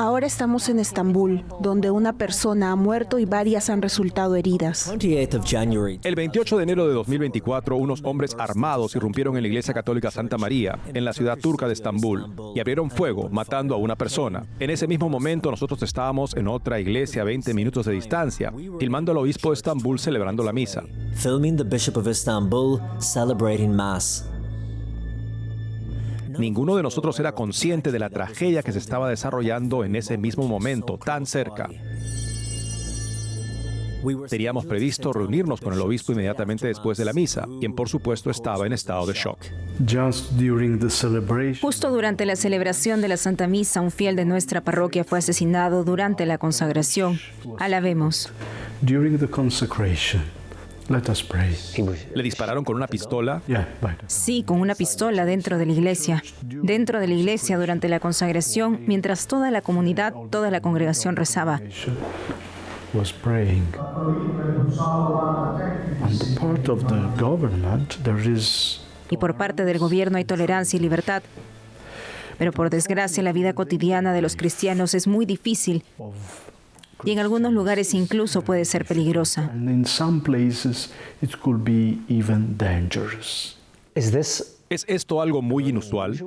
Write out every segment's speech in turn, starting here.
Ahora estamos en Estambul, donde una persona ha muerto y varias han resultado heridas. El 28 de enero de 2024, unos hombres armados irrumpieron en la iglesia católica Santa María, en la ciudad turca de Estambul, y abrieron fuego, matando a una persona. En ese mismo momento, nosotros estábamos en otra iglesia a 20 minutos de distancia, filmando al obispo de Estambul celebrando la misa. Filming the Bishop of Istanbul celebrating Mass. Ninguno de nosotros era consciente de la tragedia que se estaba desarrollando en ese mismo momento, tan cerca. Teníamos previsto reunirnos con el obispo inmediatamente después de la misa, quien por supuesto estaba en estado de shock. Justo durante la celebración de la Santa Misa, un fiel de nuestra parroquia fue asesinado durante la consagración. Alabemos. ¿Le dispararon con una pistola? Sí, con una pistola dentro de la iglesia. Dentro de la iglesia durante la consagración, mientras toda la comunidad, toda la congregación rezaba. Y por parte del gobierno hay tolerancia y libertad. Pero por desgracia, la vida cotidiana de los cristianos es muy difícil. Y en algunos lugares incluso puede ser peligrosa. ¿Es esto algo muy inusual?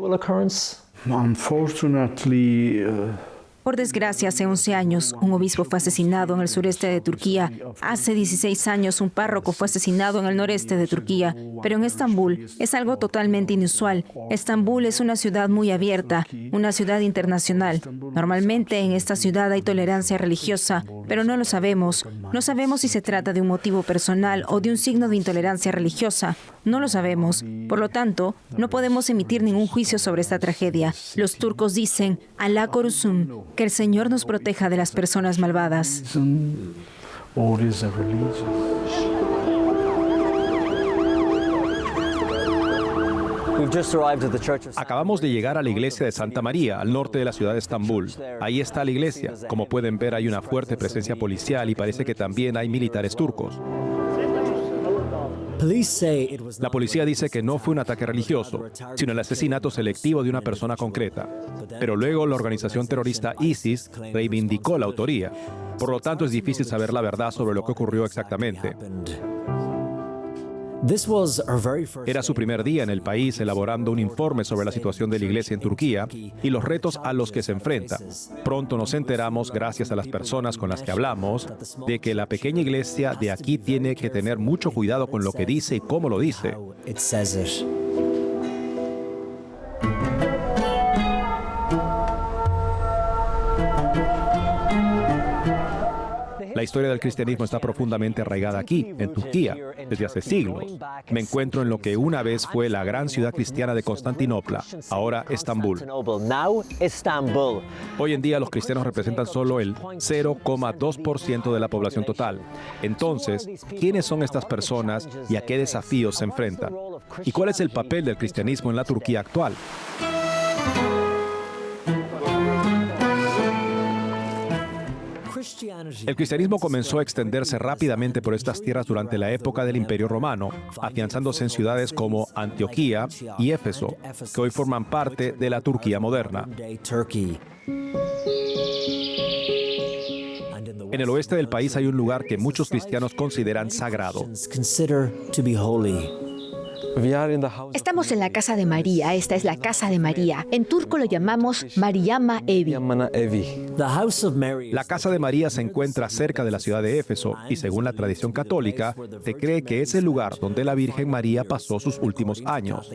Por desgracia, hace 11 años, un obispo fue asesinado en el sureste de Turquía. Hace 16 años, un párroco fue asesinado en el noreste de Turquía. Pero en Estambul es algo totalmente inusual. Estambul es una ciudad muy abierta, una ciudad internacional. Normalmente en esta ciudad hay tolerancia religiosa, pero no lo sabemos. No sabemos si se trata de un motivo personal o de un signo de intolerancia religiosa. No lo sabemos. Por lo tanto, no podemos emitir ningún juicio sobre esta tragedia. Los turcos dicen, Alá korusum, que el Señor nos proteja de las personas malvadas. Acabamos de llegar a la iglesia de Santa María, al norte de la ciudad de Estambul. Ahí está la iglesia. Como pueden ver, hay una fuerte presencia policial y parece que también hay militares turcos. La policía dice que no fue un ataque religioso, sino el asesinato selectivo de una persona concreta. Pero luego la organización terrorista ISIS reivindicó la autoría. Por lo tanto, es difícil saber la verdad sobre lo que ocurrió exactamente. Era su primer día en el país elaborando un informe sobre la situación de la iglesia en Turquía y los retos a los que se enfrenta. Pronto nos enteramos, gracias a las personas con las que hablamos, de que la pequeña iglesia de aquí tiene que tener mucho cuidado con lo que dice y cómo lo dice. La historia del cristianismo está profundamente arraigada aquí, en Turquía, desde hace siglos. Me encuentro en lo que una vez fue la gran ciudad cristiana de Constantinopla, ahora Estambul. Hoy en día los cristianos representan solo el 0,2% de la población total. Entonces, ¿quiénes son estas personas y a qué desafíos se enfrentan? ¿Y cuál es el papel del cristianismo en la Turquía actual? El cristianismo comenzó a extenderse rápidamente por estas tierras durante la época del Imperio Romano, afianzándose en ciudades como Antioquía y Éfeso, que hoy forman parte de la Turquía moderna. En el oeste del país hay un lugar que muchos cristianos consideran sagrado. Estamos en la casa de María. Esta es la casa de María. En turco lo llamamos Mariama Evi. La casa de María se encuentra cerca de la ciudad de Éfeso y según la tradición católica, se cree que es el lugar donde la Virgen María pasó sus últimos años.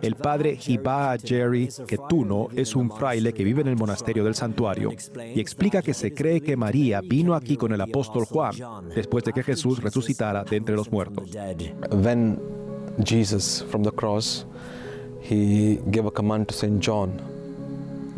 El padre Hibaa Jerry Ketuno es un fraile que vive en el monasterio del santuario y explica que se cree que María vino aquí con el apóstol Juan después de que Jesús resucitara de entre los muertos. When Jesus from the cross, he gave a command to Saint John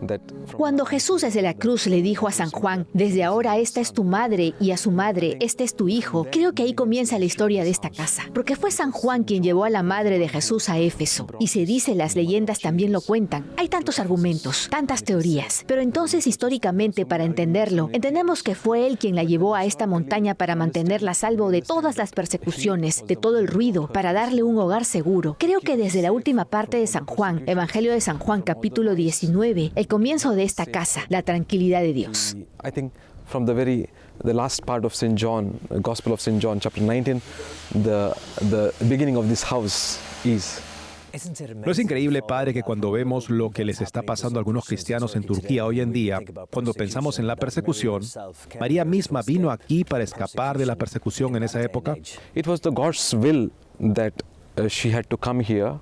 that Cuando Jesús desde la cruz le dijo a San Juan, desde ahora esta es tu madre y a su madre, este es tu hijo, creo que ahí comienza la historia de esta casa. Porque fue San Juan quien llevó a la madre de Jesús a Éfeso. Y se dice, las leyendas también lo cuentan. Hay tantos argumentos, tantas teorías. Pero entonces, históricamente, para entenderlo, entendemos que fue él quien la llevó a esta montaña para mantenerla a salvo de todas las persecuciones, de todo el ruido, para darle un hogar seguro. Creo que desde la última parte de San Juan, Evangelio de San Juan, capítulo 19, el comienzo de esta casa, la tranquilidad de Dios. I think from the last part of St. John, Gospel of St. John, chapter 19, the beginning of this house is. ¿No es increíble, Padre, que cuando vemos lo que les está pasando a algunos cristianos en Turquía hoy en día, cuando pensamos en la persecución, María misma vino aquí para escapar de la persecución en esa época? It was the God's will that she had to come here.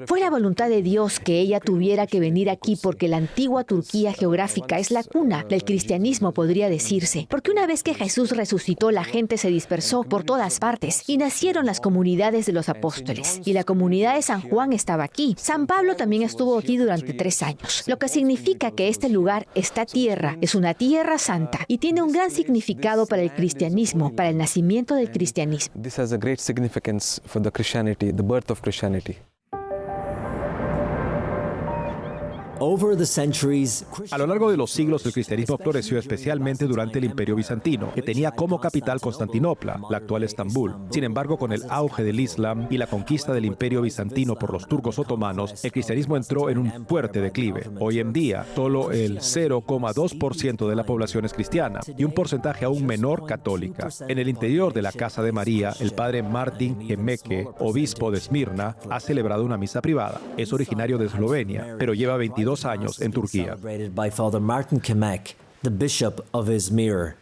Fue la voluntad de Dios que ella tuviera que venir aquí porque la antigua Turquía geográfica es la cuna del cristianismo, podría decirse. Porque una vez que Jesús resucitó, la gente se dispersó por todas partes y nacieron las comunidades de los apóstoles. Y la comunidad de San Juan estaba aquí. San Pablo también estuvo aquí durante 3 años, lo que significa que este lugar, esta tierra, es una tierra santa y tiene un gran significado para el cristianismo, para el nacimiento del cristianismo. This has a great significance for the Christianity, the birth of Christianity. A lo largo de los siglos, el cristianismo floreció especialmente durante el Imperio Bizantino, que tenía como capital Constantinopla, la actual Estambul. Sin embargo, con el auge del Islam y la conquista del Imperio Bizantino por los turcos otomanos, el cristianismo entró en un fuerte declive. Hoy en día, solo el 0,2% de la población es cristiana y un porcentaje aún menor católica. En el interior de la Casa de María, el padre Martin Hemeke, obispo de Esmirna, ha celebrado una misa privada. Es originario de Eslovenia, pero lleva 22 años en Turquía. By Father Martin Kemek, the Bishop of Izmir.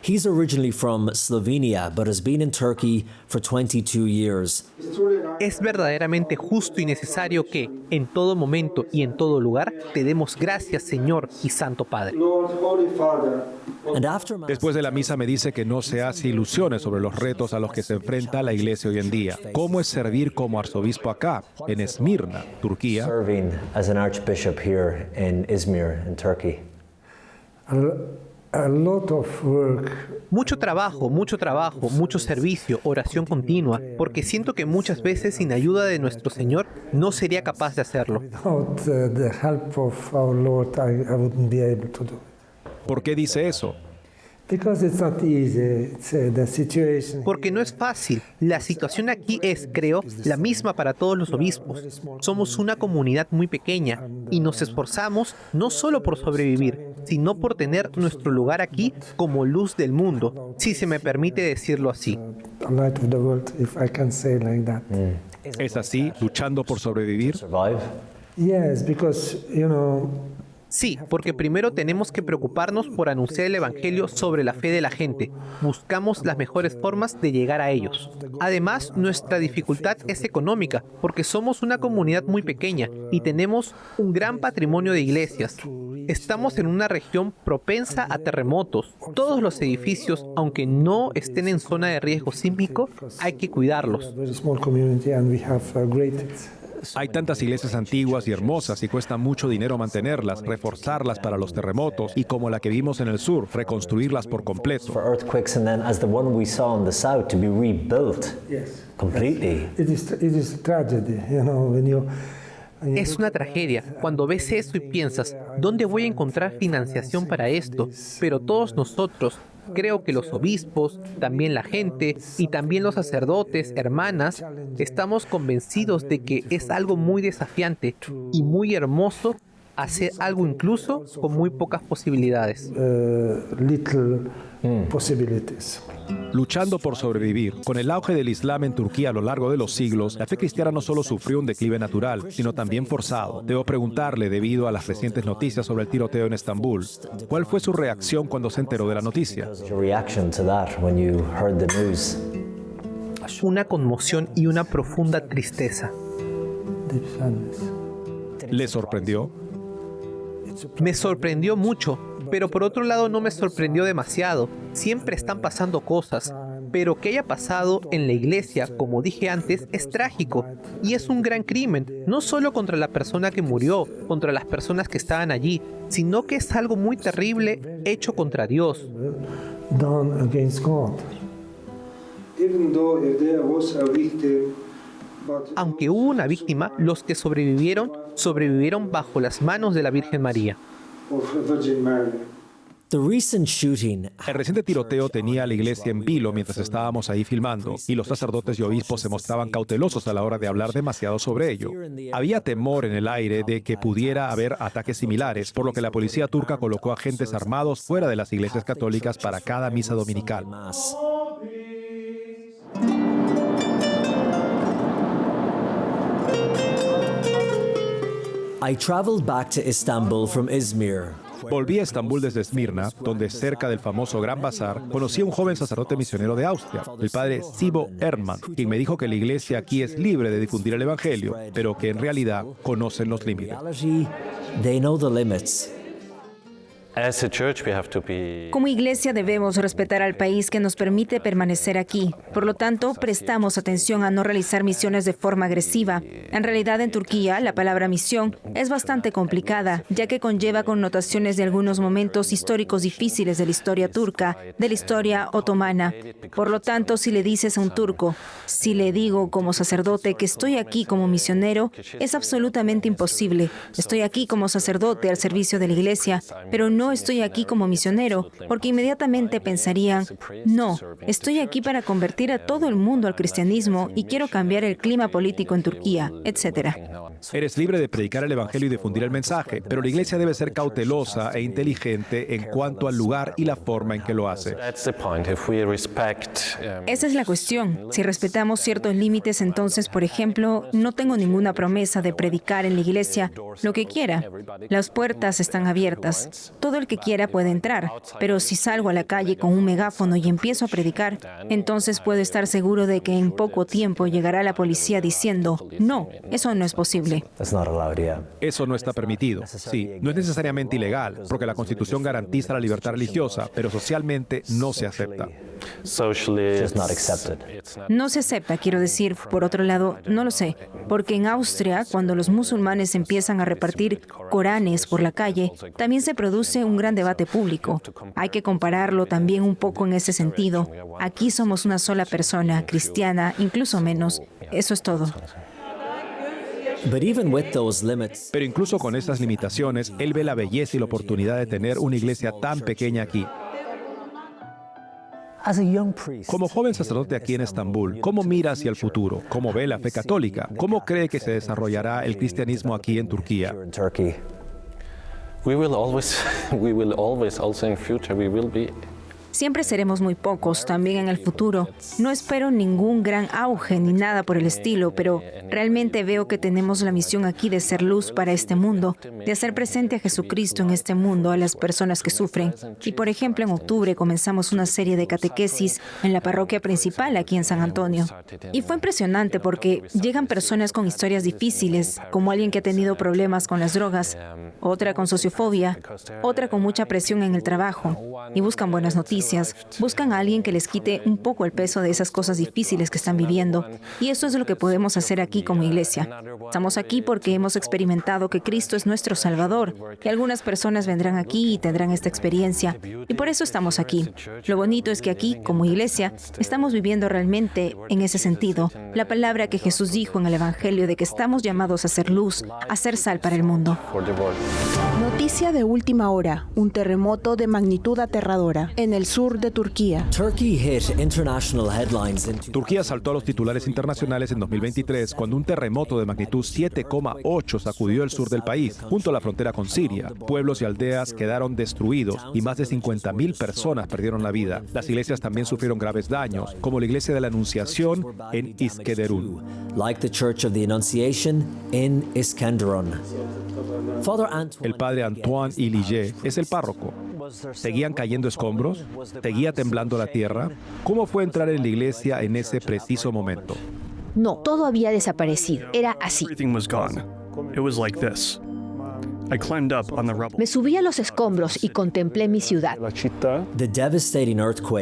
He's originally from Slovenia, but has been in Turkey for 22 years. Es verdaderamente justo y necesario que, en todo momento y en todo lugar, te demos gracias, Señor y Santo Padre. Después de la misa me dice que no se hace ilusiones sobre los retos a los que se enfrenta la iglesia hoy en día. ¿Cómo es servir como arzobispo acá, en Esmirna, Turquía? Serving as an archbishop here in Izmir, in Turkey. A lot of work. Mucho trabajo, mucho servicio, oración continua, porque siento que muchas veces sin ayuda de nuestro Señor no sería capaz de hacerlo. Without the help of our Lord, I wouldn't be able to do it. ¿Por qué dice eso? Because it's not easy. The situation. Porque no es fácil. La situación aquí es, creo, la misma para todos los obispos. Somos una comunidad muy pequeña y nos esforzamos no solo por sobrevivir, sino por tener nuestro lugar aquí como luz del mundo, si se me permite decirlo así. Light of the world, if I can say like that. ¿Es así, luchando por sobrevivir? Yes, because, you know. Sí, porque primero tenemos que preocuparnos por anunciar el Evangelio sobre la fe de la gente. Buscamos las mejores formas de llegar a ellos. Además, nuestra dificultad es económica, porque somos una comunidad muy pequeña y tenemos un gran patrimonio de iglesias. Estamos en una región propensa a terremotos. Todos los edificios, aunque no estén en zona de riesgo sísmico, hay que cuidarlos. Hay tantas iglesias antiguas y hermosas y cuesta mucho dinero mantenerlas, reforzarlas para los terremotos y como la que vimos en el sur, reconstruirlas por completo. For earthquakes and then as the one we saw in the south to be rebuilt completely. It is a tragedy, you know, when you. Es una tragedia cuando ves eso y piensas, ¿dónde voy a encontrar financiación para esto? Pero todos nosotros, creo que los obispos, también la gente y también los sacerdotes, hermanas, estamos convencidos de que es algo muy desafiante y muy hermoso hacer algo incluso con muy pocas posibilidades. Luchando por sobrevivir. Con el auge del Islam en Turquía a lo largo de los siglos, la fe cristiana no solo sufrió un declive natural, sino también forzado. Debo preguntarle, debido a las recientes noticias sobre el tiroteo en Estambul, ¿cuál fue su reacción cuando se enteró de la noticia? Una conmoción y una profunda tristeza. ¿Le sorprendió? Me sorprendió mucho, pero por otro lado no me sorprendió demasiado. Siempre están pasando cosas, pero que haya pasado en la iglesia, como dije antes, es trágico y es un gran crimen, no solo contra la persona que murió, contra las personas que estaban allí, sino que es algo muy terrible hecho contra Dios. Done against God. Even though if there was a victim. Aunque hubo una víctima, los que sobrevivieron bajo las manos de la Virgen María. The recent shooting El reciente tiroteo tenía a la iglesia en vilo mientras estábamos ahí filmando, y los sacerdotes y obispos se mostraban cautelosos a la hora de hablar demasiado sobre ello. Había temor en el aire de que pudiera haber ataques similares, por lo que la policía turca colocó agentes armados fuera de las iglesias católicas para cada misa dominical. I traveled back to Istanbul from Izmir. Volví a Estambul desde Esmirna, donde cerca del famoso Gran Bazar, conocí a un joven sacerdote misionero de Austria, el padre Sibo Erdmann, quien me dijo que la iglesia aquí es libre de difundir el evangelio, pero que en realidad conocen los límites. They know the limits. Como iglesia debemos respetar al país que nos permite permanecer aquí. Por lo tanto, prestamos atención a no realizar misiones de forma agresiva. En realidad, en Turquía, la palabra misión es bastante complicada, ya que conlleva connotaciones de algunos momentos históricos difíciles de la historia turca, de la historia otomana. Por lo tanto, si le dices a un turco, si le digo como sacerdote que estoy aquí como misionero, es absolutamente imposible. Estoy aquí como sacerdote al servicio de la iglesia, pero no estoy aquí como misionero, porque inmediatamente pensarían, no, estoy aquí para convertir a todo el mundo al cristianismo y quiero cambiar el clima político en Turquía, etc. Eres libre de predicar el evangelio y difundir el mensaje, pero la iglesia debe ser cautelosa e inteligente en cuanto al lugar y la forma en que lo hace. Esa es la cuestión. Si respetamos ciertos límites, entonces, por ejemplo, no tengo ninguna promesa de predicar en la iglesia lo que quiera. Las puertas están abiertas. Todo el que quiera puede entrar, pero si salgo a la calle con un megáfono y empiezo a predicar, entonces puedo estar seguro de que en poco tiempo llegará la policía diciendo, no, eso no es posible. Eso no está permitido. Sí, no es necesariamente ilegal, porque la Constitución garantiza la libertad religiosa, pero socialmente no se acepta. No se acepta, quiero decir. Por otro lado, no lo sé, porque en Austria, cuando los musulmanes empiezan a repartir coranes por la calle, también se produce un gran debate público. Hay que compararlo también un poco en ese sentido. Aquí somos una sola persona, cristiana, incluso menos. Eso es todo. Pero incluso con estas limitaciones, él ve la belleza y la oportunidad de tener una iglesia tan pequeña aquí. Como joven sacerdote aquí en Estambul, ¿cómo mira hacia el futuro? ¿Cómo ve la fe católica? ¿Cómo cree que se desarrollará el cristianismo aquí en Turquía? Siempre seremos muy pocos, también en el futuro. No espero ningún gran auge ni nada por el estilo, pero realmente veo que tenemos la misión aquí de ser luz para este mundo, de hacer presente a Jesucristo en este mundo, a las personas que sufren. Y por ejemplo, en octubre comenzamos una serie de catequesis en la parroquia principal aquí en San Antonio. Y fue impresionante porque llegan personas con historias difíciles, como alguien que ha tenido problemas con las drogas, otra con sociofobia, otra con mucha presión en el trabajo, y buscan buenas noticias. Buscan a alguien que les quite un poco el peso de esas cosas difíciles que están viviendo. Y eso es lo que podemos hacer aquí como iglesia. Estamos aquí porque hemos experimentado que Cristo es nuestro Salvador. Y algunas personas vendrán aquí y tendrán esta experiencia. Y por eso estamos aquí. Lo bonito es que aquí, como iglesia, estamos viviendo realmente en ese sentido. La palabra que Jesús dijo en el Evangelio de que estamos llamados a ser luz, a ser sal para el mundo. Noticia de última hora. Un terremoto de magnitud aterradora en el sur de Turquía. Turquía saltó a los titulares internacionales en 2023 cuando un terremoto de magnitud 7,8 sacudió el sur del país, junto a la frontera con Siria. Pueblos y aldeas quedaron destruidos y más de 50,000 personas perdieron la vida. Las iglesias también sufrieron graves daños, como la iglesia de la Anunciación en Iskenderun. El padre Antoine Ilige es el párroco. ¿Seguían cayendo escombros? ¿Seguía temblando la tierra? ¿Cómo fue entrar en la iglesia en ese preciso momento? No, todo había desaparecido. Era así. Me subí a los escombros y contemplé mi ciudad.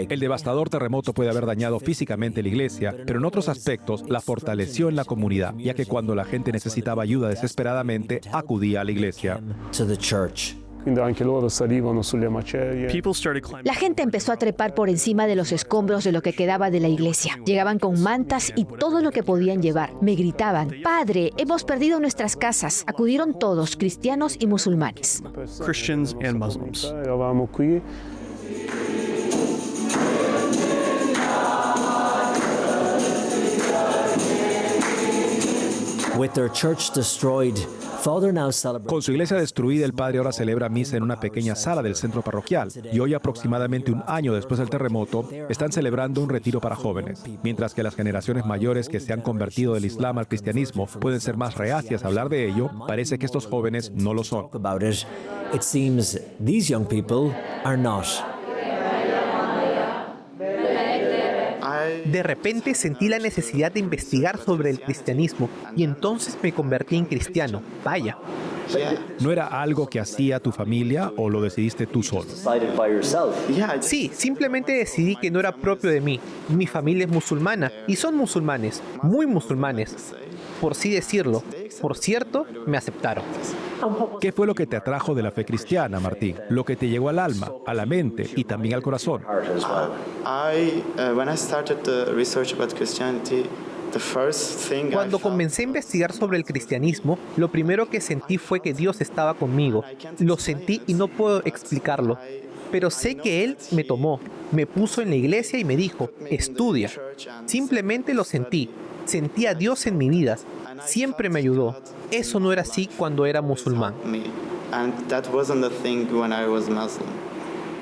El devastador terremoto puede haber dañado físicamente la iglesia, pero en otros aspectos la fortaleció en la comunidad, ya que cuando la gente necesitaba ayuda desesperadamente, acudía a la iglesia. La gente empezó a trepar por encima de los escombros de lo que quedaba de la iglesia. Llegaban con mantas y todo lo que podían llevar. Me gritaban: "Padre, hemos perdido nuestras casas". Acudieron todos, cristianos y musulmanes. Christians and Muslims. With their church destroyed, Father now celebrates. Con su iglesia destruida, el padre ahora celebra misa en una pequeña sala del centro parroquial. Y hoy, aproximadamente un año después del terremoto, están celebrando un retiro para jóvenes. Mientras que las generaciones mayores que se han convertido del Islam al cristianismo pueden ser más reacias a hablar de ello, parece que estos jóvenes no lo son. About it, it seems these young people are not. De repente sentí la necesidad de investigar sobre el cristianismo y entonces me convertí en cristiano. Vaya. ¿No era algo que hacía tu familia o lo decidiste tú solo? Sí, simplemente decidí que no era propio de mí. Mi familia es musulmana y son musulmanes, muy musulmanes, por sí decirlo. Por cierto, me aceptaron. ¿Qué fue lo que te atrajo de la fe cristiana, Martín? Lo que te llegó al alma, a la mente y también al corazón. Cuando comencé a investigar sobre el cristianismo, lo primero que sentí fue que Dios estaba conmigo. Lo sentí y no puedo explicarlo. Pero sé que Él me tomó, me puso en la iglesia y me dijo: estudia. Simplemente lo sentí. Sentí a Dios en mi vida. Siempre me ayudó. Eso no era así cuando era musulmán.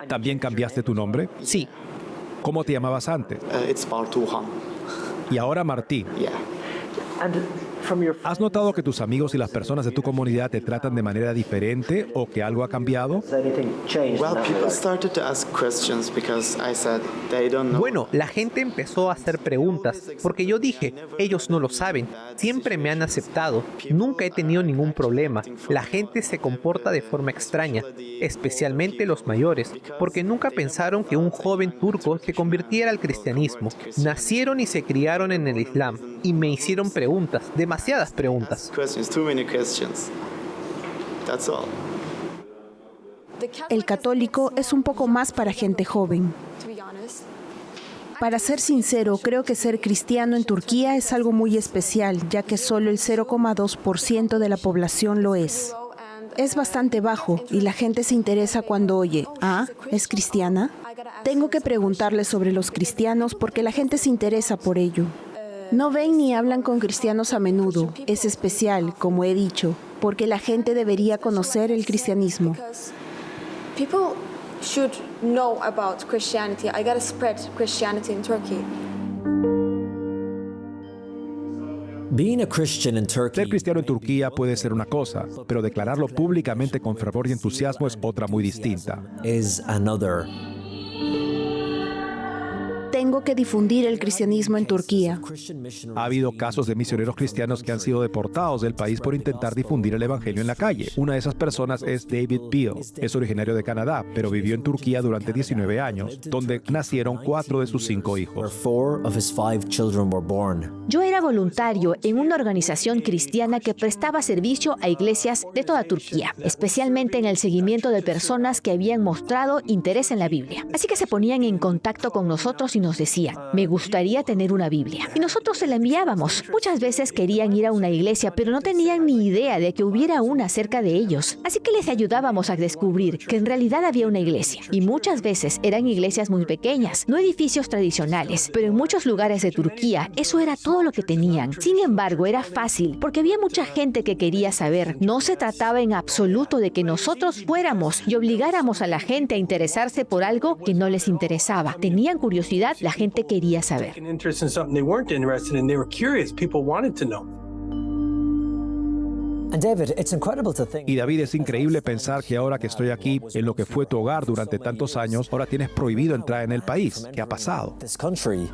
¿También cambiaste tu nombre? Sí. ¿Cómo te llamabas antes? Y ahora Martín. ¿Has notado que tus amigos y las personas de tu comunidad te tratan de manera diferente o que algo ha cambiado? Bueno, la gente empezó a hacer preguntas porque yo dije: ellos no lo saben. Siempre me han aceptado. Nunca he tenido ningún problema. La gente se comporta de forma extraña, especialmente los mayores, porque nunca pensaron que un joven turco se convirtiera al cristianismo. Nacieron y se criaron en el Islam y me hicieron preguntas, demasiadas preguntas. El católico es un poco más para gente joven. Para ser sincero, creo que ser cristiano en Turquía es algo muy especial, ya que solo el 0,2% de la población lo es. Es bastante bajo y la gente se interesa cuando oye: ¿ah, es cristiana? Tengo que preguntarle sobre los cristianos porque la gente se interesa por ello. No ven ni hablan con cristianos a menudo. Es especial, como he dicho, porque la gente debería conocer el cristianismo. People should know about Christianity. I gotta spread Christianity in Turkey. Being a Christian in Turkey, Ser cristiano en Turquía puede ser una cosa, pero declararlo públicamente con fervor y entusiasmo es otra muy distinta. is another. Tengo que difundir el cristianismo en Turquía. Ha habido casos de misioneros cristianos que han sido deportados del país por intentar difundir el evangelio en la calle. Una de esas personas es David Beale. Es originario de Canadá, pero vivió en Turquía durante 19 años, donde nacieron 4 de sus 5 Where hijos. 4 of his 5 children were born. Yo era voluntario en una organización cristiana que prestaba servicio a iglesias de toda Turquía, especialmente en el seguimiento de personas que habían mostrado interés en la Biblia. Así que se ponían en contacto con nosotros y nos decían: me gustaría tener una Biblia. Y nosotros se la enviábamos. Muchas veces querían ir a una iglesia, pero no tenían ni idea de que hubiera una cerca de ellos. Así que les ayudábamos a descubrir que en realidad había una iglesia. Y muchas veces eran iglesias muy pequeñas, no edificios tradicionales, pero en muchos lugares de Turquía eso era todo lo que tenían. Sin embargo, era fácil, porque había mucha gente que quería saber. No se trataba en absoluto de que nosotros fuéramos y obligáramos a la gente a interesarse por algo que no les interesaba. Tenían curiosidad, la gente quería saber. And David, it's incredible to think. Y David, es increíble pensar que ahora que estoy aquí, en lo que fue tu hogar durante tantos años, ahora tienes prohibido entrar en el país. ¿Qué ha pasado? This country,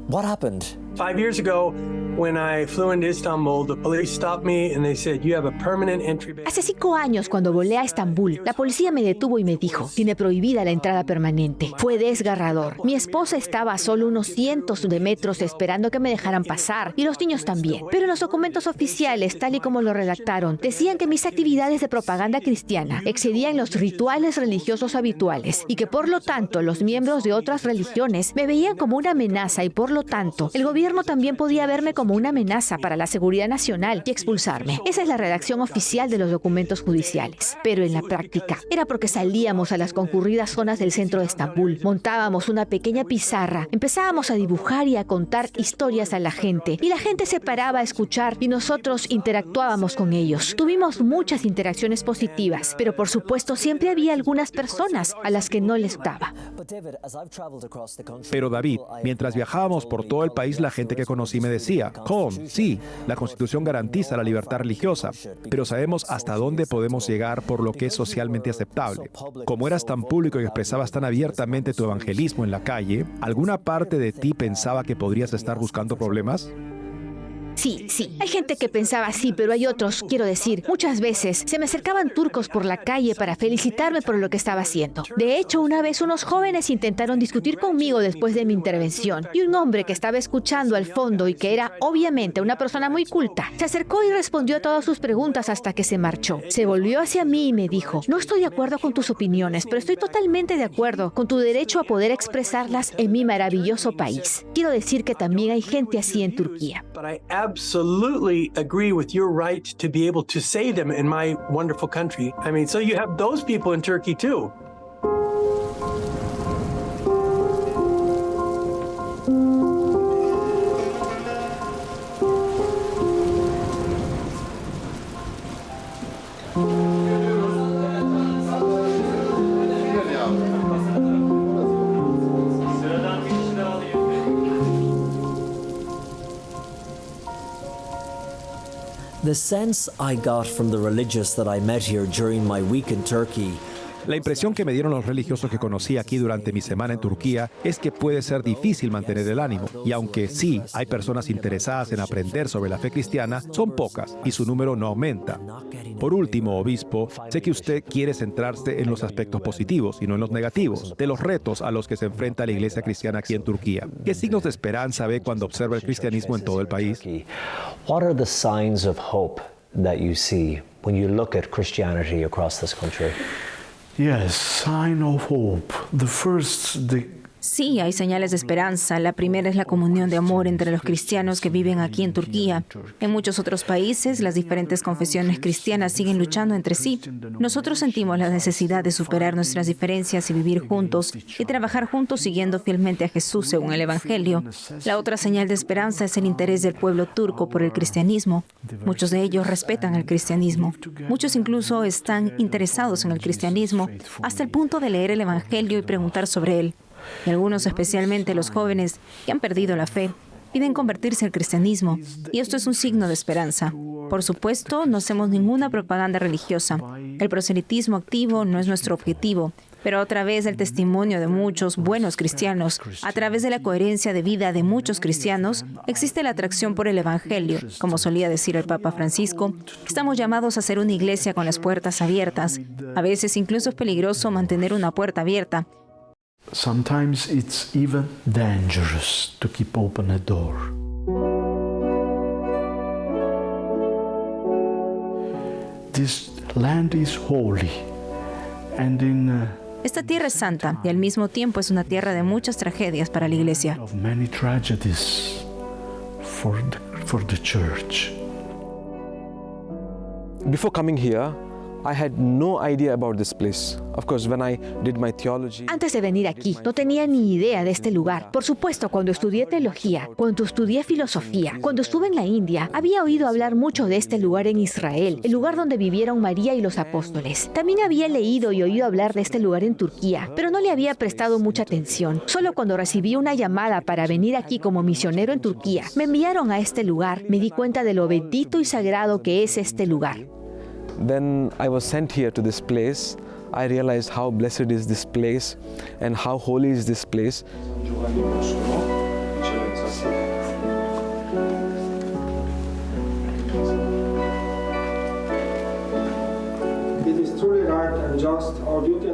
what happened? 5 years ago, when I flew into Istanbul, the police stopped me and they said, "You have a permanent entry ban." Hace 5 años, cuando volé a Estambul, la policía me detuvo y me dijo, tiene prohibida la entrada permanente. Fue desgarrador. Mi esposa estaba a solo unos cientos de metros esperando que me dejaran pasar, y los niños también. Pero en los documentos oficiales, tal y como lo redactaron, decían que mis actividades de propaganda cristiana excedían los rituales religiosos habituales y que por lo tanto los miembros de otras religiones me veían como una amenaza y por lo tanto el gobierno también podía verme como una amenaza para la seguridad nacional y expulsarme. Esa es la redacción oficial de los documentos judiciales. Pero en la práctica era porque salíamos a las concurridas zonas del centro de Estambul, montábamos una pequeña pizarra, empezábamos a dibujar y a contar historias a la gente y la gente se paraba a escuchar y nosotros interactuábamos con ellos. Tuvimos muchas interacciones positivas, pero por supuesto siempre había algunas personas a las que no les gustaba. Pero David, mientras viajábamos por todo el país, la gente que conocí me decía, sí, la Constitución garantiza la libertad religiosa, pero sabemos hasta dónde podemos llegar por lo que es socialmente aceptable. Como eras tan público y expresabas tan abiertamente tu evangelismo en la calle, ¿alguna parte de ti pensaba que podrías estar buscando problemas? Sí. Hay gente que pensaba así, pero hay otros, quiero decir, muchas veces se me acercaban turcos por la calle para felicitarme por lo que estaba haciendo. De hecho, una vez unos jóvenes intentaron discutir conmigo después de mi intervención y un hombre que estaba escuchando al fondo y que era obviamente una persona muy culta, se acercó y respondió a todas sus preguntas hasta que se marchó. Se volvió hacia mí y me dijo, no estoy de acuerdo con tus opiniones, pero estoy totalmente de acuerdo con tu derecho a poder expresarlas en mi maravilloso país. Quiero decir que también hay gente así en Turquía. Absolutely agree with your right to be able to say them in my wonderful country. I mean, so you have those people in Turkey too. The sense I got from the religious that I met here during my week in Turkey. La impresión que me dieron los religiosos que conocí aquí durante mi semana en Turquía es que puede ser difícil mantener el ánimo. Y aunque sí hay personas interesadas en aprender sobre la fe cristiana, son pocas y su número no aumenta. Por último, obispo, sé que usted quiere centrarse en los aspectos positivos y no en los negativos, de los retos a los que se enfrenta la iglesia cristiana aquí en Turquía. ¿Qué signos de esperanza ve cuando observa el cristianismo en todo el país? What are the signs of hope that you see when you look at Christianity across this country? Yes, sign of hope. The first, Sí, hay señales de esperanza. La primera es la comunión de amor entre los cristianos que viven aquí en Turquía. En muchos otros países, las diferentes confesiones cristianas siguen luchando entre sí. Nosotros sentimos la necesidad de superar nuestras diferencias y vivir juntos y trabajar juntos siguiendo fielmente a Jesús según el Evangelio. La otra señal de esperanza es el interés del pueblo turco por el cristianismo. Muchos de ellos respetan el cristianismo. Muchos incluso están interesados en el cristianismo hasta el punto de leer el Evangelio y preguntar sobre él. Y algunos, especialmente los jóvenes que han perdido la fe, piden convertirse al cristianismo, y esto es un signo de esperanza. Por supuesto, no hacemos ninguna propaganda religiosa. El proselitismo activo no es nuestro objetivo, pero a través del testimonio de muchos buenos cristianos, a través de la coherencia de vida de muchos cristianos, existe la atracción por el Evangelio. Como solía decir el Papa Francisco, estamos llamados a ser una iglesia con las puertas abiertas. A veces incluso es peligroso mantener una puerta abierta. Sometimes it's even dangerous to keep open a door. This land is holy, and Esta tierra es santa y al mismo tiempo es una tierra de muchas tragedias para la iglesia. of many tragedies for the church. Before coming here, I had no idea about this place. Of course, when I did my theology. Antes de venir aquí, no tenía ni idea de este lugar. Por supuesto, cuando estudié teología, cuando estudié filosofía, cuando estuve en la India, había oído hablar mucho de este lugar en Israel, el lugar donde vivieron María y los apóstoles. También había leído y oído hablar de este lugar en Turquía, pero no le había prestado mucha atención. Solo cuando recibí una llamada para venir aquí como misionero en Turquía, me enviaron a este lugar, me di cuenta de lo bendito y sagrado que es este lugar. Then I was sent here to this place. I realized how blessed is this place and how holy is this place.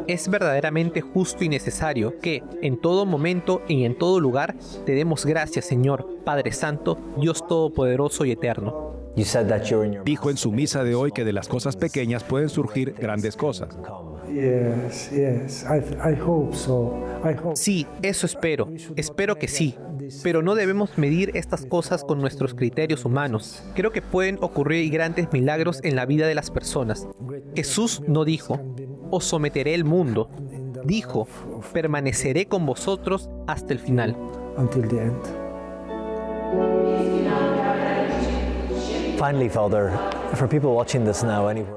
Es verdaderamente justo y necesario que, en todo momento y en todo lugar, te demos gracias, Señor, Padre Santo, Dios Todopoderoso y Eterno. Dijo en su misa de hoy que de las cosas pequeñas pueden surgir grandes cosas. Sí, eso espero. Espero que sí. Pero no debemos medir estas cosas con nuestros criterios humanos. Creo que pueden ocurrir grandes milagros en la vida de las personas. Jesús no dijo, os someteré el mundo. Dijo, permaneceré con vosotros hasta el final.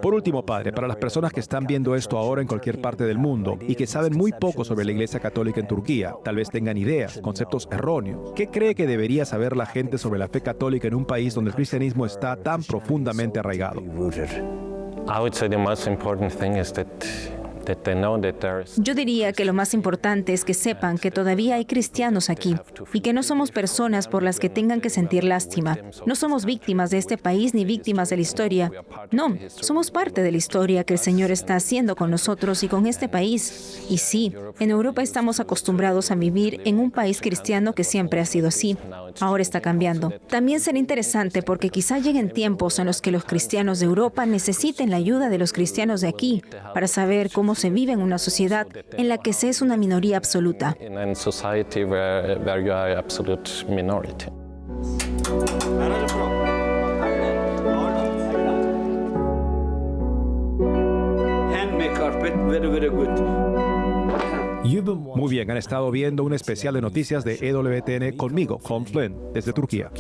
Por último, Padre, para las personas que están viendo esto ahora en cualquier parte del mundo y que saben muy poco sobre la Iglesia Católica en Turquía, tal vez tengan ideas, conceptos erróneos, ¿qué cree que debería saber la gente sobre la fe católica en un país donde el cristianismo está tan profundamente arraigado? Yo diría que lo más importante es que sepan que todavía hay cristianos aquí y que no somos personas por las que tengan que sentir lástima. No somos víctimas de este país ni víctimas de la historia. No, somos parte de la historia que el Señor está haciendo con nosotros y con este país. Y sí, en Europa estamos acostumbrados a vivir en un país cristiano que siempre ha sido así. Ahora está cambiando. También será interesante porque quizá lleguen tiempos en los que los cristianos de Europa necesiten la ayuda de los cristianos de aquí para saber cómo se vive en una sociedad en la que se es una minoría absoluta. Muy bien, han estado viendo un especial de noticias de EWTN conmigo, Colm Flynn, desde Turquía.